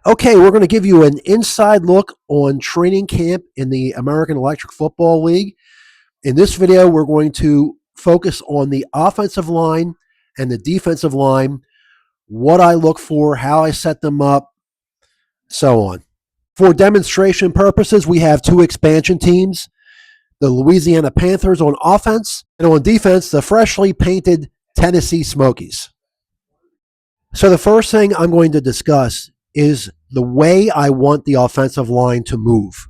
Okay, we're going to give you an inside look on training camp in the American Electric Football League. In this video, we're going to focus on the offensive line and the defensive line, what I look for, how I set them up, so on. For demonstration purposes, we have two expansion teams, the Louisiana Panthers on offense, and on defense, the freshly painted Tennessee Smokies. So the first thing I'm going to discuss is the way I want the offensive line to move.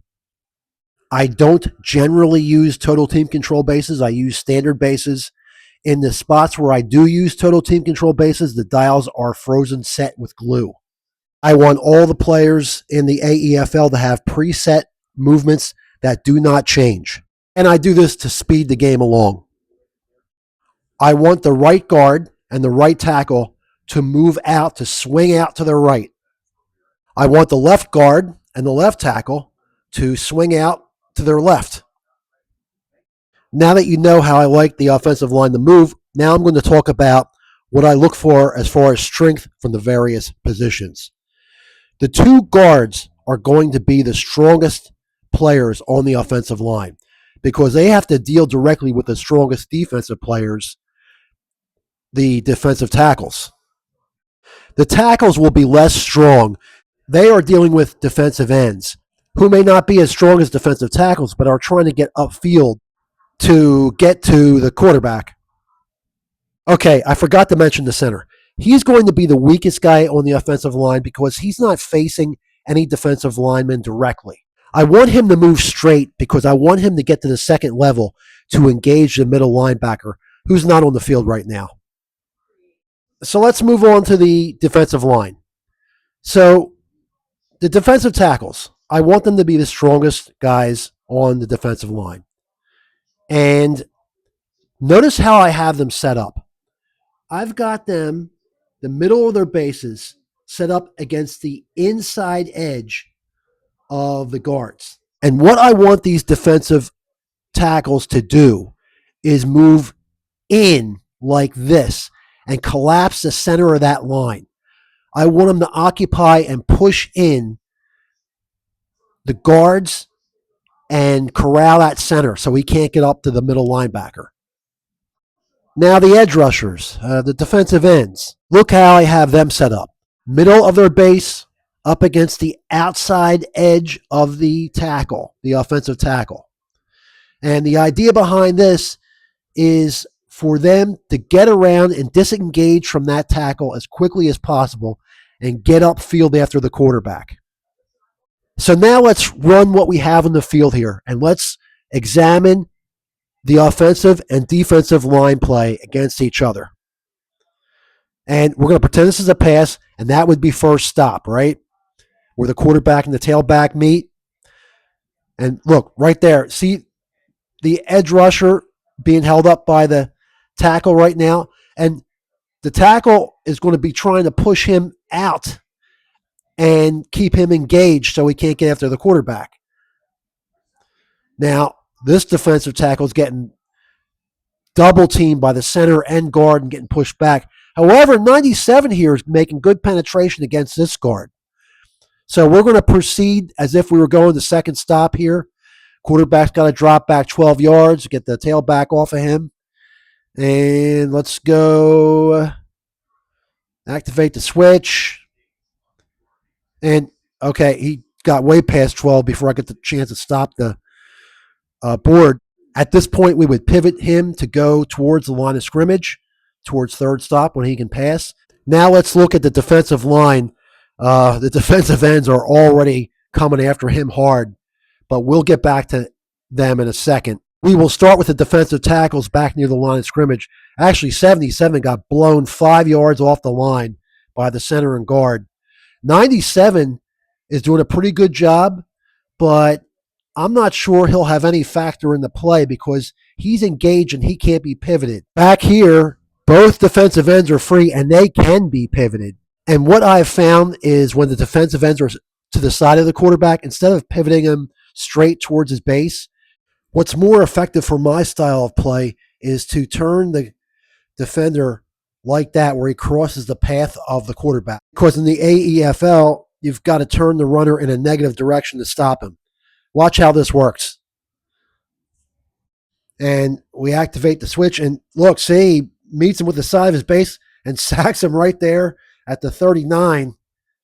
I don't generally use total team control bases. I use standard bases. In the spots where I do use total team control bases, the dials are frozen set with glue. I want all the players in the AEFL to have preset movements that do not change. And I do this to speed the game along. I want the right guard and the right tackle to move out, to swing out to their right. I want the left guard and the left tackle to swing out to their left. Now that you know how I like the offensive line to move, now I'm going to talk about what I look for as far as strength from the various positions. The two guards are going to be the strongest players on the offensive line because they have to deal directly with the strongest defensive players, the defensive tackles. The tackles will be less strong. They are dealing with defensive ends who may not be as strong as defensive tackles, but are trying to get upfield to get to the quarterback. Okay, I forgot to mention the center. He's going to be the weakest guy on the offensive line because he's not facing any defensive lineman directly. I want him to move straight because I want him to get to the second level to engage the middle linebacker who's not on the field right now. So let's move on to the defensive line. So the defensive tackles, I want them to be the strongest guys on the defensive line. And notice how I have them set up. I've got them, the middle of their bases, set up against the inside edge of the guards. And what I want these defensive tackles to do is move in like this and collapse the center of that line. I want them to occupy and push in the guards and corral that center so he can't get up to the middle linebacker. Now the edge rushers, the defensive ends, look how I have them set up. Middle of their base up against the outside edge of the tackle, the offensive tackle. And the idea behind this is for them to get around and disengage from that tackle as quickly as possible and get upfield after the quarterback. So now let's run what we have in the field here, and let's examine the offensive and defensive line play against each other. And we're going to pretend this is a pass, and that would be first stop, right? Where the quarterback and the tailback meet. And look, right there, see the edge rusher being held up by the tackle right now, and the tackle is going to be trying to push him out and keep him engaged so he can't get after the quarterback. Now, this defensive tackle is getting double teamed by the center and guard and getting pushed back. However, 97 here is making good penetration against this guard. So we're going to proceed as if we were going the second stop here. Quarterback's got to drop back 12 yards, get the tailback off of him. And let's go activate the switch. And, okay, he got way past 12 before I get the chance to stop the board. At this point, we would pivot him to go towards the line of scrimmage, towards third stop when he can pass. Now let's look at the defensive line. The defensive ends are already coming after him hard, but we'll get back to them in a second. We will start with the defensive tackles back near the line of scrimmage. Actually, 77 got blown 5 yards off the line by the center and guard. 97 is doing a pretty good job, but I'm not sure he'll have any factor in the play because he's engaged and he can't be pivoted. Back here, both defensive ends are free and they can be pivoted. And what I've found is when the defensive ends are to the side of the quarterback, instead of pivoting him straight towards his base, what's more effective for my style of play is to turn the defender like that where he crosses the path of the quarterback. Because in the AEFL, you've got to turn the runner in a negative direction to stop him. Watch how this works. And we activate the switch, and look, see, he meets him with the side of his base and sacks him right there at the 39,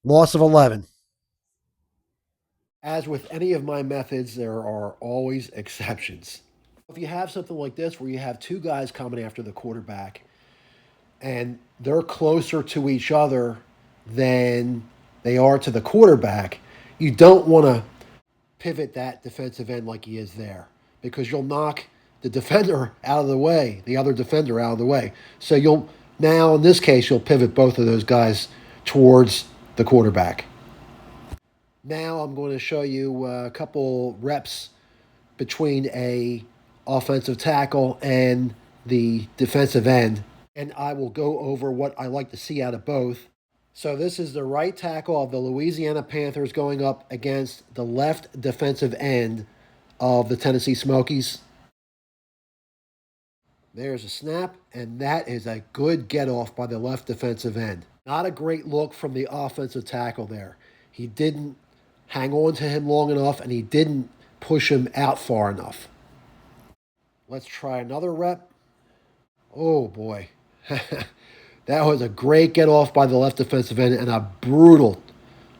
loss of 11. As with any of my methods, there are always exceptions. If you have something like this where you have two guys coming after the quarterback and they're closer to each other than they are to the quarterback, you don't want to pivot that defensive end like he is there, because you'll knock the defender out of the way, the other defender out of the way. So you'll now, in this case, you'll pivot both of those guys towards the quarterback. Now I'm going to show you a couple reps between a offensive tackle and the defensive end, and I will go over what I like to see out of both. So this is the right tackle of the Louisiana Panthers going up against the left defensive end of the Tennessee Smokies. There's a snap, and that is a good get-off by the left defensive end. Not a great look from the offensive tackle there. He didn't hang on to him long enough, and he didn't push him out far enough. Let's try another rep. Oh, boy. That was a great get-off by the left defensive end and a brutal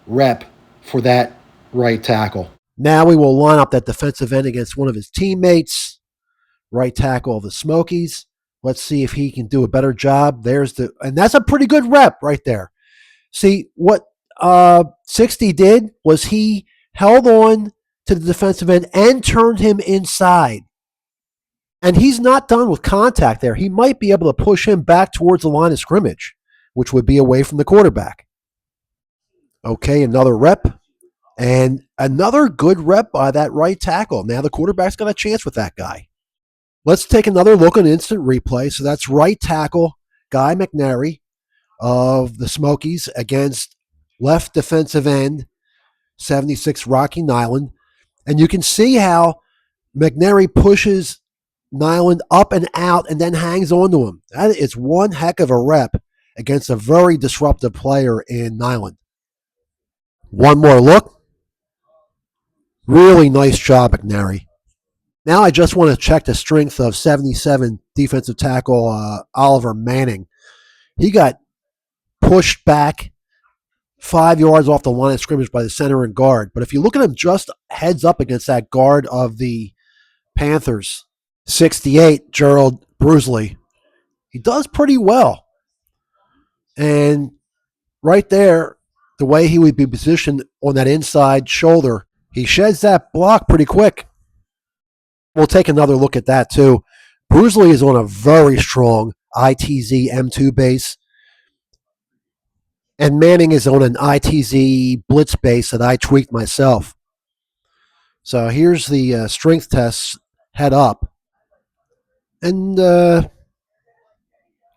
rep for that right tackle. Now we will line up that defensive end against one of his teammates, right tackle of the Smokies. Let's see if he can do a better job. And that's a pretty good rep right there. See, what 60 did was he held on to the defensive end and turned him inside. And he's not done with contact there. He might be able to push him back towards the line of scrimmage, which would be away from the quarterback. Okay, another rep. And another good rep by that right tackle. Now the quarterback's got a chance with that guy. Let's take another look at instant replay. So that's right tackle Guy McNary of the Smokies against left defensive end 76 Rocky Nyland. And you can see how McNary pushes Nyland up and out and then hangs on to him. That is one heck of a rep against a very disruptive player in Nyland. One more look. Really nice job, McNary. Now I just want to check the strength of 77 defensive tackle Oliver Manning. He got pushed back 5 yards off the line of scrimmage by the center and guard. But if you look at him just heads up against that guard of the Panthers, 68, Gerald Brusley, he does pretty well. And right there, the way he would be positioned on that inside shoulder, he sheds that block pretty quick. We'll take another look at that too. Brusley is on a very strong ITZ M2 base. And Manning is on an ITZ blitz base that I tweaked myself. So here's the strength tests head up. And,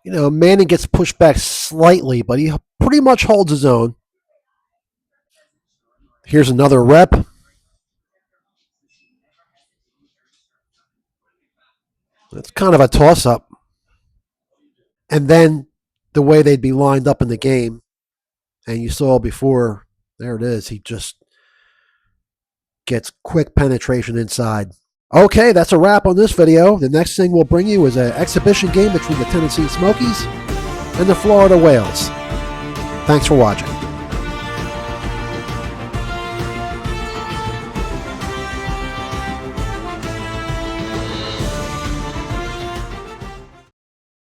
Manning gets pushed back slightly, but he pretty much holds his own. Here's another rep. It's kind of a toss-up. And then the way they'd be lined up in the game, and you saw before, there it is, he just gets quick penetration inside. Okay, that's a wrap on this video. The next thing we'll bring you is an exhibition game between the Tennessee Smokies and the Florida Whales. Thanks for watching.